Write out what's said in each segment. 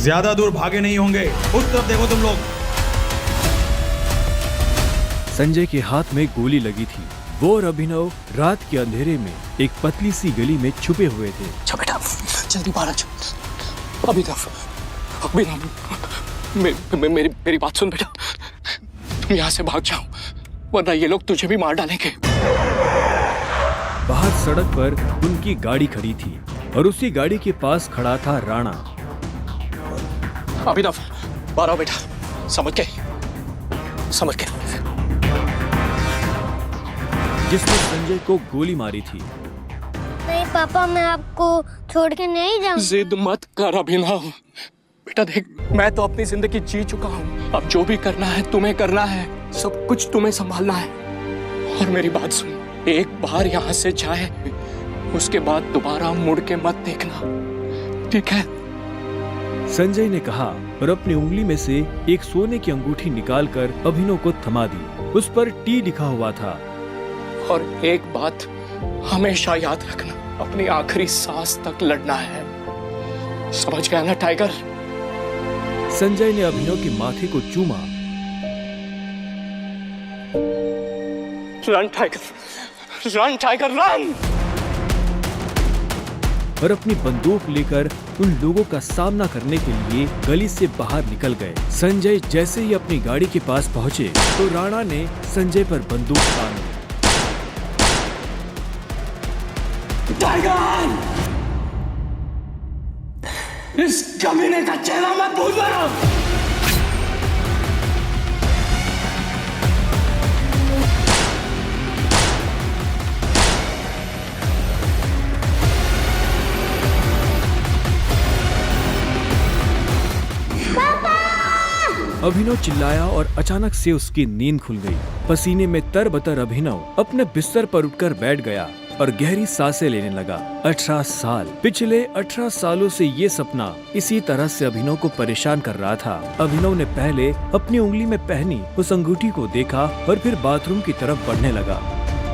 ज्यादा दूर भागे नहीं होंगे, उस तरफ देखो तुम लोग। संजय के हाथ में गोली लगी थी। वो और अभिनव रात के अंधेरे में एक पतली सी गली में छुपे हुए थे। अच्छा बेटा, जल्दी बाहर आ जाओ। अभिनव, मेरी बात सुन बेटा, तुम यहाँ से भाग जाओ वरना ये लोग तुझे भी मार डालेंगे। बाहर सड़क पर उनकी गाड़ी खड़ी थी और उसी गाड़ी के पास खड़ा था राणा। अभिनव, बाहर आओ बेटा। समझ के जिसने संजय को गोली मारी थी। नहीं पापा, मैं आपको छोड़ के नहीं जाऊंगा। जिद मत कर अभिनव। बेटा देख, मैं तो अपनी जिंदगी जी चुका हूँ। अब जो भी करना है तुम्हें करना है, सब कुछ तुम्हें संभालना है। और मेरी बात सुन, एक बार यहाँ से जाए उसके बाद दोबारा मुड़ के मत देखना, ठीक है? संजय ने कहा और अपनी उंगली में से एक सोने की अंगूठी निकालकर अभिनव को थमा दी। उस पर टी लिखा हुआ था। और एक बात हमेशा याद रखना, अपनी आखिरी सांस तक लड़ना है। समझ गया ना टाइगर? संजय ने अभिनव के माथे को चूमा। Run tiger, run tiger run! और अपनी बंदूक लेकर उन लोगों का सामना करने के लिए गली से बाहर निकल गए। संजय जैसे ही अपनी गाड़ी के पास पहुंचे तो राणा ने संजय पर बंदूक तान दी। टाइगर, इस कमीने का चेहरा मत भूलना। अभिनव चिल्लाया और अचानक से उसकी नींद खुल गई। पसीने में तरबतर अभिनव अपने बिस्तर पर उठकर बैठ गया और गहरी सांसें लेने लगा। 18 साल, पिछले 18 सालों से ये सपना इसी तरह से अभिनव को परेशान कर रहा था। अभिनव ने पहले अपनी उंगली में पहनी उस अंगूठी को देखा और फिर बाथरूम की तरफ बढ़ने लगा।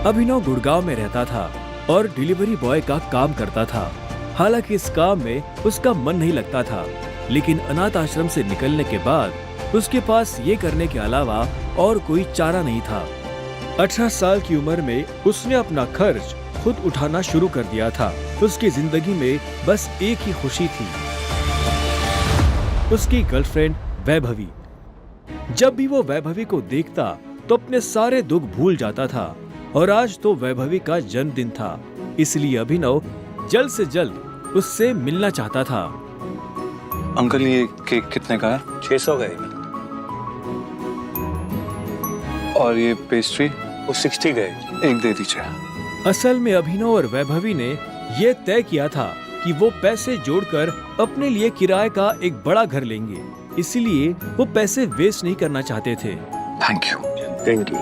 अभिनव गुड़गांव में रहता था और डिलीवरी बॉय का काम करता था। हालांकि इस काम में उसका मन नहीं लगता था, लेकिन अनाथ आश्रम से निकलने के बाद उसके पास ये करने के अलावा और कोई चारा नहीं था। 18 साल की उम्र में उसने अपना खर्च खुद उठाना शुरू कर दिया था। उसकी जिंदगी में बस एक ही खुशी थी, उसकी गर्लफ्रेंड वैभवी। जब भी वो वैभवी को देखता तो अपने सारे दुख भूल जाता था। और आज तो वैभवी का जन्मदिन था, इसलिए अभिनव जल्द से जल्द उससे मिलना चाहता था। अंकल, ये केक कितने का है? 600 गए और ये पेस्ट्री? वो 60 गए। एक दे दीजिए। असल में अभिनव और वैभवी ने ये तय किया था कि वो पैसे जोड़कर अपने लिए किराए का एक बड़ा घर लेंगे, इसलिए वो पैसे वेस्ट नहीं करना चाहते थे। Thank you. Thank you.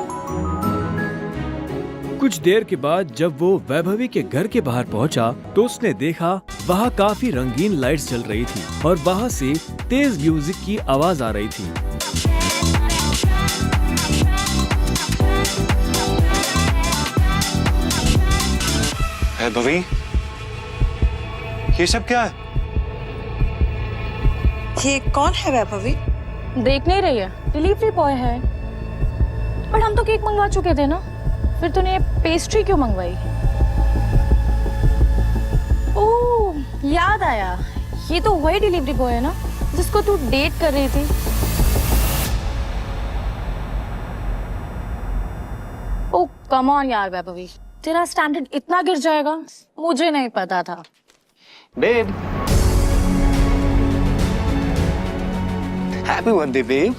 कुछ देर के बाद जब वो वैभवी के घर के बाहर पहुंचा तो उसने देखा वहाँ काफी रंगीन लाइट्स जल रही थी और वहाँ से तेज म्यूजिक की आवाज आ रही थी। वैभवी, ये सब क्या है? ये कौन है वैभवी? देख नहीं रही है, डिलीवरी बॉय है। पर हम तो केक मंगवा चुके थे ना, फिर तूने पेस्ट्री क्यों मंगवाई? ओह, याद आया, ये तो वही डिलीवरी बॉय है ना जिसको तू डेट कर रही थी। ओह कम ऑन यार वैभवी, तेरा स्टैंडर्ड इतना गिर जाएगा मुझे नहीं पता था। Babe, happy birthday babe.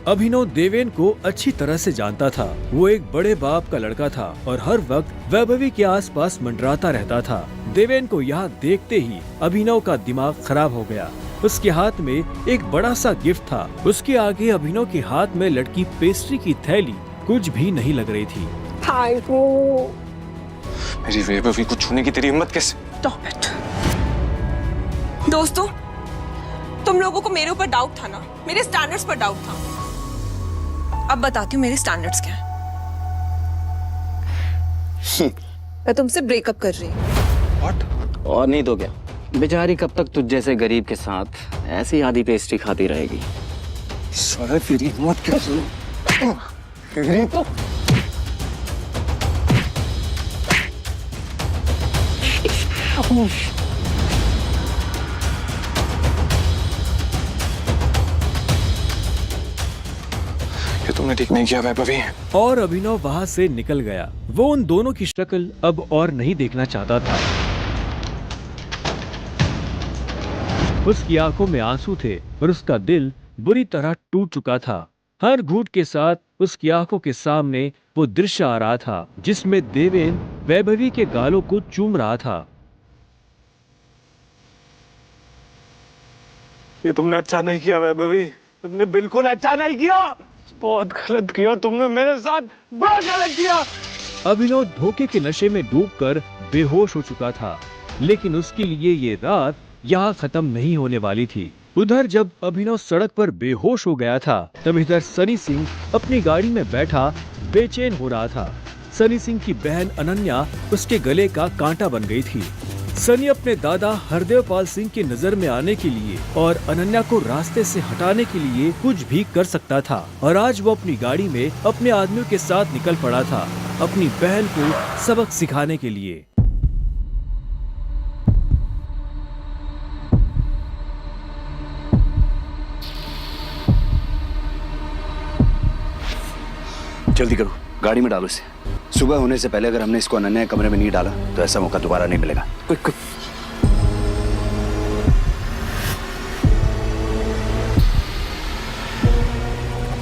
Abhinav Deven को अच्छी तरह से जानता था। वो एक बड़े बाप का लड़का था और हर वक्त वैभवी के आसपास मंडराता रहता था। देवेन को यहाँ देखते ही अभिनव का दिमाग खराब हो गया। उसके हाथ में एक बड़ा सा गिफ्ट था। उसके आगे अभिनव के हाथ में लटकी पेस्ट्री की थैली कुछ भी नहीं लग रही थी। मेरी वैभवी को छूने की तेरी हिम्मत कैसे? Stop it. दोस्तों, तुम लोगों को मेरे ऊपर डाउट था ना, मेरे स्टैंडर्ड्स पर डाउट था। अब बताती हूँ मेरे स्टैंडर्ड्स क्या है। मैं तुमसे ब्रेकअप कर रही हूँ। What? और नहीं तो क्या, बेचारी कब तक तुझ जैसे गरीब के साथ ऐसी आधी पेस्ट्री खाती रहेगी? सारे तेरी हिम्मत कैसे? तेरी तो ये तुमने ठीक नहीं किया वैभवी। और अभिनव वहां से निकल गया। वो उन दोनों की शक्ल अब और नहीं देखना चाहता था। उसकी आंखों में आंसू थे और उसका दिल बुरी तरह टूट चुका था। हर घूंट के साथ उसकी आंखों के सामने वो दृश्य आ रहा था जिसमें देवेन वैभवी के गालों को चूम रहा था। ये तुमने अच्छा नहीं किया वैभवी, तुमने बिल्कुल अच्छा नहीं किया। बहुत गलत किया तुमने मेरे साथ, बहुत गलत किया। अभिनव धोखे के नशे में डूबकर बेहोश हो चुका था, लेकिन उसके लिए ये रात यहाँ खत्म नहीं होने वाली थी। उधर जब अभिनव सड़क पर बेहोश हो गया था, तब इधर सनी सिंह अपनी गाड़ी में बैठा बेचैन हो रहा था। सनी सिंह की बहन अनन्या उसके गले का कांटा बन गई थी। सनी अपने दादा हरदेव पाल सिंह की नजर में आने के लिए और अनन्या को रास्ते से हटाने के लिए कुछ भी कर सकता था, और आज वो अपनी गाड़ी में अपने आदमियों के साथ निकल पड़ा था अपनी बहन को सबक सिखाने के लिए। जल्दी करो, गाड़ी में डालो इसे। सुबह होने से पहले अगर हमने इसको अनन्या के कमरे में नहीं डाला तो ऐसा मौका दोबारा नहीं मिलेगा। Quick quick.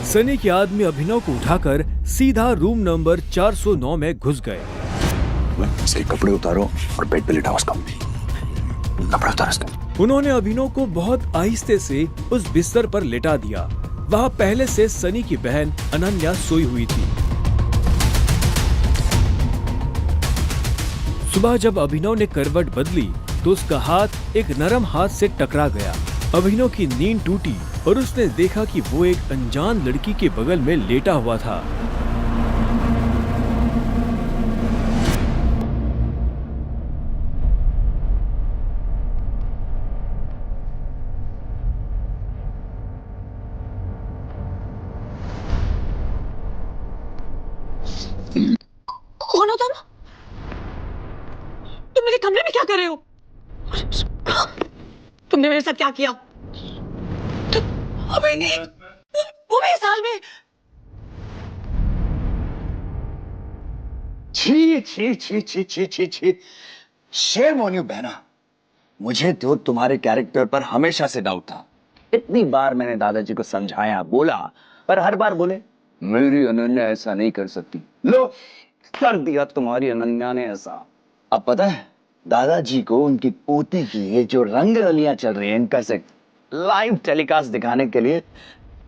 सनी के आदमी अभिनव को उठाकर सीधा रूम नंबर 409 में घुस गए। सही कपड़े उतारो और बेड पे लिटाओ उसको। कपड़े उतारो उसका। उन्होंने अभिनव को बहुत आहिस्ते से उस बिस्तर पर लेटा दिया। वहाँ पहले से सनी की बहन अनन्या सोई हुई थी। सुबह जब अभिनव ने करवट बदली तो उसका हाथ एक नरम हाथ से टकरा गया। अभिनव की नींद टूटी और उसने देखा कि वो एक अनजान लड़की के बगल में लेटा हुआ था। कौन हो तुम? तुम मेरे कमरे में क्या कर रहे हो? तुमने मेरे साथ क्या किया? अबे नहीं, वो मेरे साल में। छी छी छी छी छी छी छी। शेम ऑन यू बहना। मुझे तो तुम्हारे कैरेक्टर पर हमेशा से डाउट था। इतनी बार मैंने दादाजी को समझाया, बोला, पर हर बार बोले मेरी अनन्या ऐसा नहीं कर सकती। लो, कर दिया तुम्हारी अनन्या ने ऐसा। अब पता है दादाजी को उनकी पोती की ये जो रंग रलियां चल रही है, इनका से लाइव टेलीकास्ट दिखाने के लिए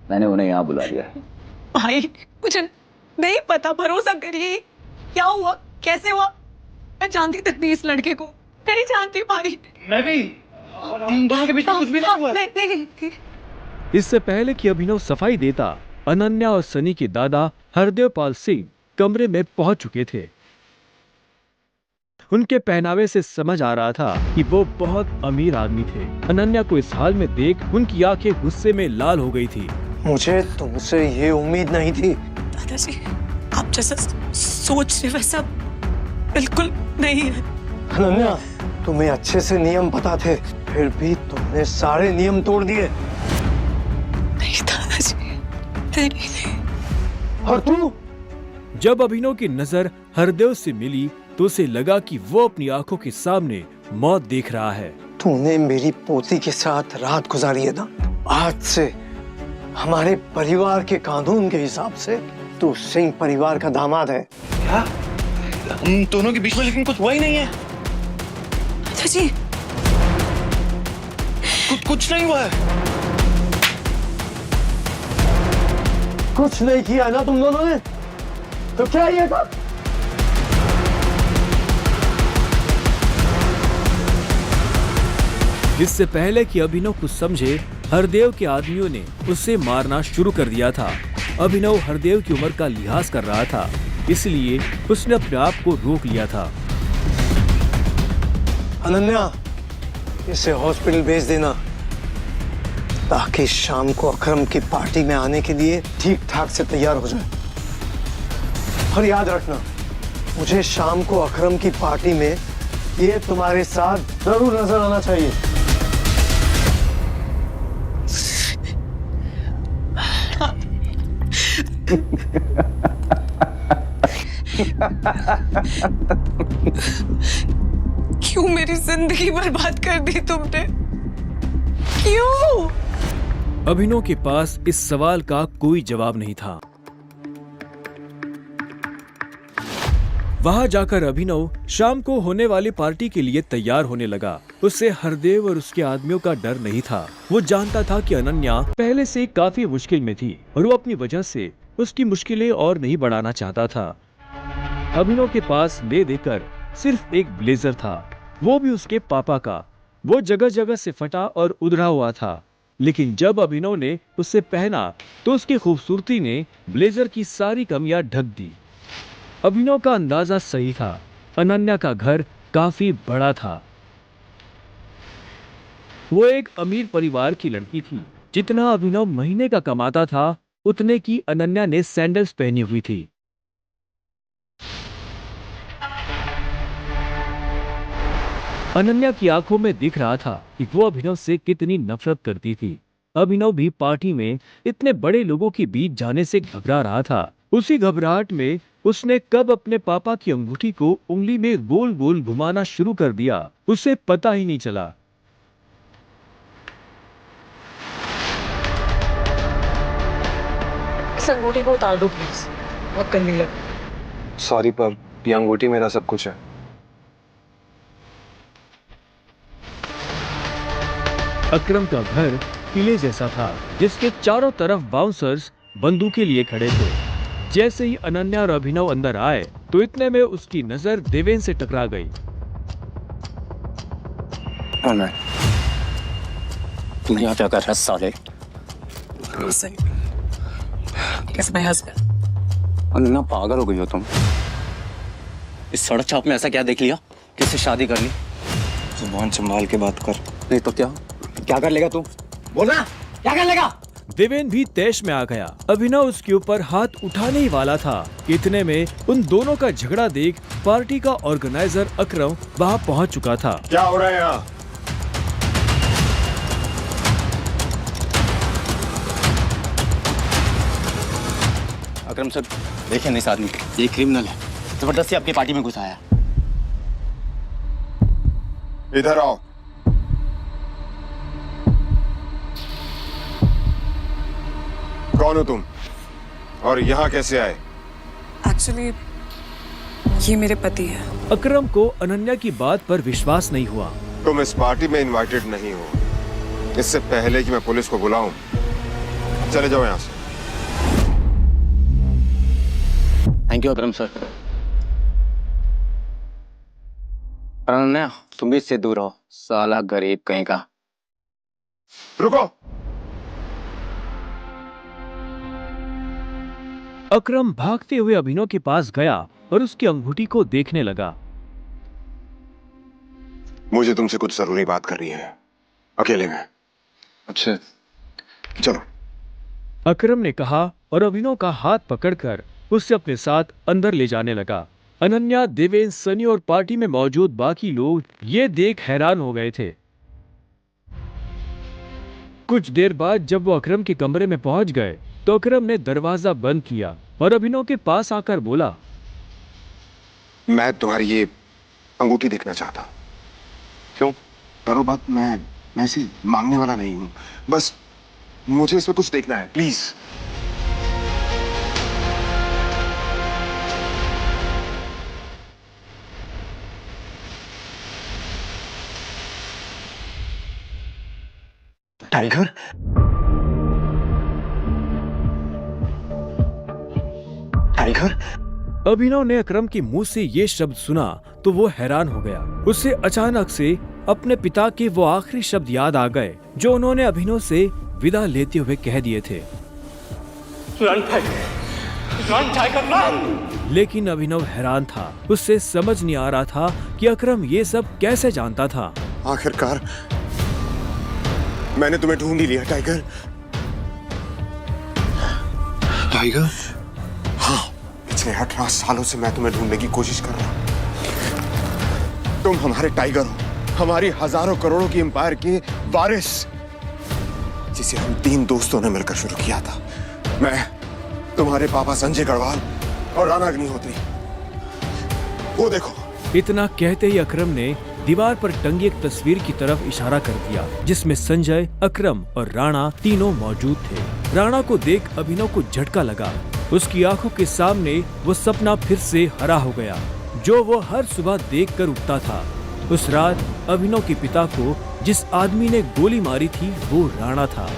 मैंने उन्हें यहाँ बुला लिया है। भाई मुझे नहीं पता, भरोसा करिए। क्या हुआ, कैसे हुआ? मैं जानती तक नहीं इस लड़के को, नहीं जानती भाई। मैं भी के बीच में कुछ भी नहीं हुआ। नहीं। इससे पहले कि अभिनव सफाई देता, अनन्या और सनी के दादा हरदेव पाल सिंह कमरे में पहुंच चुके थे। उनके पहनावे से समझ आ रहा था कि वो बहुत अमीर आदमी थे। अनन्या को इस हाल में देख उनकी आंखें गुस्से में लाल हो गई थी। मुझे तुमसे ये उम्मीद नहीं थी। दादाजी, आप जैसा सोच रहे वैसा बिल्कुल नहीं है। अनन्या, तुम्हें अच्छे से नियम पता थे, फिर भी तुमने सारे नियम तोड़ दिए। नहीं दादाजी, नहीं। और तू? जब अभिनव की नजर हरदेव से मिली तो उसे लगा कि वो अपनी आंखों के सामने मौत देख रहा है। तूने मेरी पोती के साथ रात गुजारी है ना? आज से हमारे परिवार के कानून के हिसाब से तू सिंह परिवार का दामाद है। क्या? हम दोनों के बीच में लेकिन कुछ हुआ ही नहीं है। दादाजी, कुछ नहीं हुआ है। कुछ नहीं किया ना तुम दोनों ने? तो क्या ये था? इससे पहले कि अभिनव कुछ समझे, हरदेव के आदमियों ने उसे मारना शुरू कर दिया था। अभिनव हरदेव की उम्र का लिहाज कर रहा था, इसलिए उसने अपने आप को रोक लिया था। अनन्या, इसे हॉस्पिटल भेज देना ताकि शाम को अकरम की पार्टी में आने के लिए ठीक ठाक से तैयार हो जाए। और याद रखना, मुझे शाम को अकरम की पार्टी में ये तुम्हारे साथ जरूर नजर आना चाहिए। क्यों मेरी जिंदगी बर्बाद कर दी तुमने? क्यों? अभिनव के पास इस सवाल का कोई जवाब नहीं था। वहां जाकर अभिनव शाम को होने वाली पार्टी के लिए तैयार होने लगा। उससे हरदेव और उसके आदमियों का डर नहीं था। वो जानता था कि अनन्या पहले से काफी मुश्किल में थी और वो अपनी वजह से उसकी मुश्किलें और नहीं बढ़ाना चाहता था। अभिनव के पास ले देकर सिर्फ एक ब्लेजर था, वो भी उसके पापा का। वो जगह जगह से फटा और उधड़ा हुआ था, लेकिन जब अभिनव ने उसे पहना तो उसकी खूबसूरती ने ब्लेजर की सारी कमियां ढक दी। अभिनव का अंदाजा सही था, अनन्या का घर काफी बड़ा था। वो एक अमीर परिवार की लड़की थी। जितना अभिनव महीने का कमाता था उतने की अनन्या ने सैंडल्स पहनी हुई थी। अनन्या की आंखों में दिख रहा था कि वो अभिनव से कितनी नफरत करती थी। अभिनव भी पार्टी में इतने बड़े लोगों के बीच जाने से घबरा रहा था। उसी घबराहट में उसने कब अपने पापा की अंगूठी को उंगली में गोल गोल घुमाना शुरू कर दिया, उसे पता ही नहीं चला। इस अंगूठी को उतार दो प्लीज, बहुत गंदी लग। सॉरी पर ये अंगूठी मेरा सब कुछ है। अकरम का घर किले जैसा था, जिसके चारों तरफ बाउंसर्स बंदूकें लिए खड़े थे। जैसे ही अनन्या और अभिनव अंदर आए तो इतने में उसकी नजर देवेन से टकरा गई। तुम यहाँ क्या कर रहा है साले? कैसे भाई हस्बैंड? अनन्या पागल हो गई हो तुम? इस सड़क छाप में ऐसा क्या देख लिया? किससे शादी कर ली? जुबान संभाल के बात कर। नहीं तो क्या कर लेगा तू? बोलना, क्या कर लेगा? देवेन भी तैश में आ गया। अभिनव उसके ऊपर हाथ उठाने ही वाला था। इतने में उन दोनों का झगड़ा देख पार्टी का ऑर्गेनाइजर अकरम वहां पहुंच चुका था। क्या हो रहा है यहाँ? अकरम सर, देखिए इस आदमी, ये क्रिमिनल है, जबरदस्ती आपकी पार्टी में घुसा है। इधर आओ। कौन हो तुम और यहाँ कैसे आए? एक्चुअली ये मेरे पति है। अकरम को अनन्या की बात पर विश्वास नहीं हुआ। तुम इस पार्टी में इनवाइटेड नहीं हो। इससे पहले कि मैं पुलिस को बुलाऊं, चले जाओ यहाँ से। Thank you Akram sir. Ananya, तुम भी इससे दूर हो, साला गरीब कहीं का। रुको। अकरम भागते हुए अभिनव के पास गया और उसकी अंगूठी को देखने लगा। मुझे तुमसे कुछ जरूरी बात करनी है, अकेले में। अच्छा, चलो। अकरम ने कहा और अभिनव का हाथ पकड़कर उसे अपने साथ अंदर ले जाने लगा। अनन्या, देवेन, सनी और पार्टी में मौजूद बाकी लोग ये देख हैरान हो गए थे। कुछ देर बाद जब वो अकरम के कमरे में पहुंच गए तो अकरम ने दरवाजा बंद किया और अभिनव के पास आकर बोला, मैं तुम्हारी ये अंगूठी देखना चाहता। क्यों? करो बात। मैं ऐसे मांगने वाला नहीं हूं, बस मुझे इसमें कुछ देखना है, प्लीज। टाइगर? टाइगर? अभिनव ने अकरम के मुंह से ये शब्द सुना तो वो हैरान हो गया। उसे अचानक से अपने पिता के वो आखिरी शब्द याद आ गए जो उन्होंने अभिनव से विदा लेते हुए कह दिए थे। लेकिन अभिनव हैरान था। उससे समझ नहीं आ रहा था कि अकरम ये सब कैसे जानता था। आखिरकार मैंने तुम्हें ढूंढ ही लिया टाइगर। टाइगर? हाँ, पिछले 18 सालों से मैं तुम्हें ढूंढने की कोशिश कर रहा हूं। तुम हमारे टाइगर हो, हमारी हजारों करोड़ों की एम्पायर के वारिस, जिसे हम 3 दोस्तों ने मिलकर शुरू किया था। मैं, तुम्हारे पापा संजय गढ़वाल और राणा अग्निहोत्री। वो देखो। इतना कहते ही अकरम ने दीवार पर टंगी एक तस्वीर की तरफ इशारा कर दिया, जिसमें संजय, अकरम और राणा तीनों मौजूद थे। राणा को देख अभिनव को झटका लगा। उसकी आंखों के सामने वो सपना फिर से हरा हो गया, जो वो हर सुबह देखकर उठता था। उस रात अभिनव के पिता को जिस आदमी ने गोली मारी थी वो राणा था।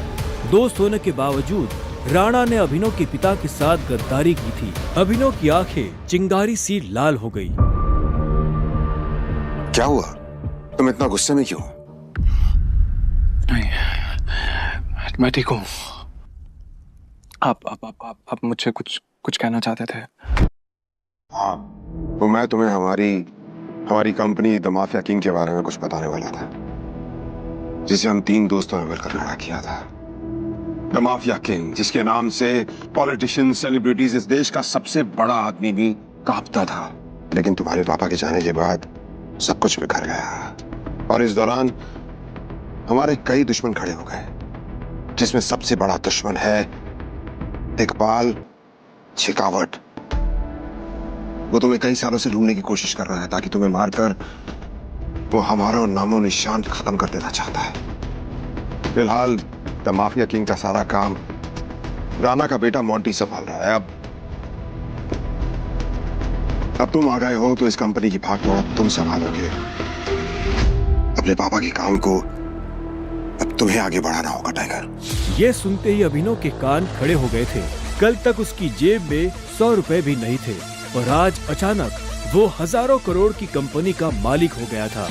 दोस्त होने के बावजूद राणा ने अभिनव के पिता के साथ गद्दारी की थी। अभिनव की आंखें चिंगारी सी लाल हो गई। क्या हुआ? तुम इतना गुस्से में क्यों? नहीं, मैं ठीक हूँ। आप मुझसे कुछ कहना चाहते थे? हाँ, तो मैं तुम्हें हमारी कंपनी द माफिया किंग के बारे में कुछ बताने वाला था, जिसे हम 3 दोस्तों ने मिलकर खड़ा किया था। द माफिया किंग, जिसके नाम से पॉलिटिशियन, सेलिब्रिटीज, इस देश का सबसे बड़ा आदमी भी कांपता था। लेकिन तुम्हारे पापा के जाने के बाद सब कुछ बिखर गया, और इस दौरान हमारे कई दुश्मन खड़े हो गए, जिसमें सबसे बड़ा दुश्मन है इकबाल शेखावत। वो तुम्हें कई सालों से ढूंढने की कोशिश कर रहा है, ताकि तुम्हें मारकर वो हमारा नामो निशान खत्म कर देना चाहता है। फिलहाल द माफिया किंग का सारा काम राणा का बेटा मोंटी संभाल रहा है। अब तुम आ गए हो तो इस कंपनी की भागदौड़ तुम संभालोगे। अपने पापा के काम को अब तुम्हें आगे बढ़ाना होगा टाइगर। ये सुनते ही अभिनव के कान खड़े हो गए थे। कल तक उसकी जेब में 100 रुपए भी नहीं थे, और आज अचानक वो हजारों करोड़ की कंपनी का मालिक हो गया था।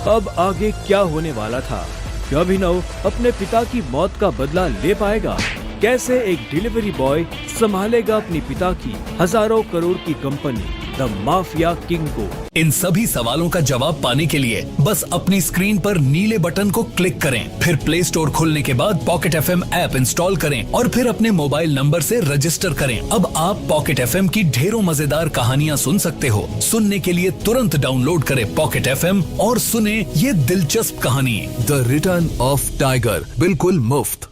अब आगे क्या होने वाला था? क्या अभिनव अपने पिता की मौत का बदला ले पाएगा? कैसे एक डिलीवरी बॉय संभालेगा अपनी पिता की हजारों करोड़ की कंपनी द माफिया किंग को? इन सभी सवालों का जवाब पाने के लिए बस अपनी स्क्रीन पर नीले बटन को क्लिक करें, फिर प्ले स्टोर खोलने के बाद पॉकेट FM ऐप इंस्टॉल करें और फिर अपने मोबाइल नंबर से रजिस्टर करें। अब आप पॉकेट FM की ढेरों मजेदार कहानियां सुन सकते हो। सुनने के लिए तुरंत डाउनलोड करें पॉकेट FM और सुने ये दिलचस्प कहानी द रिटर्न ऑफ टाइगर, बिल्कुल मुफ्त।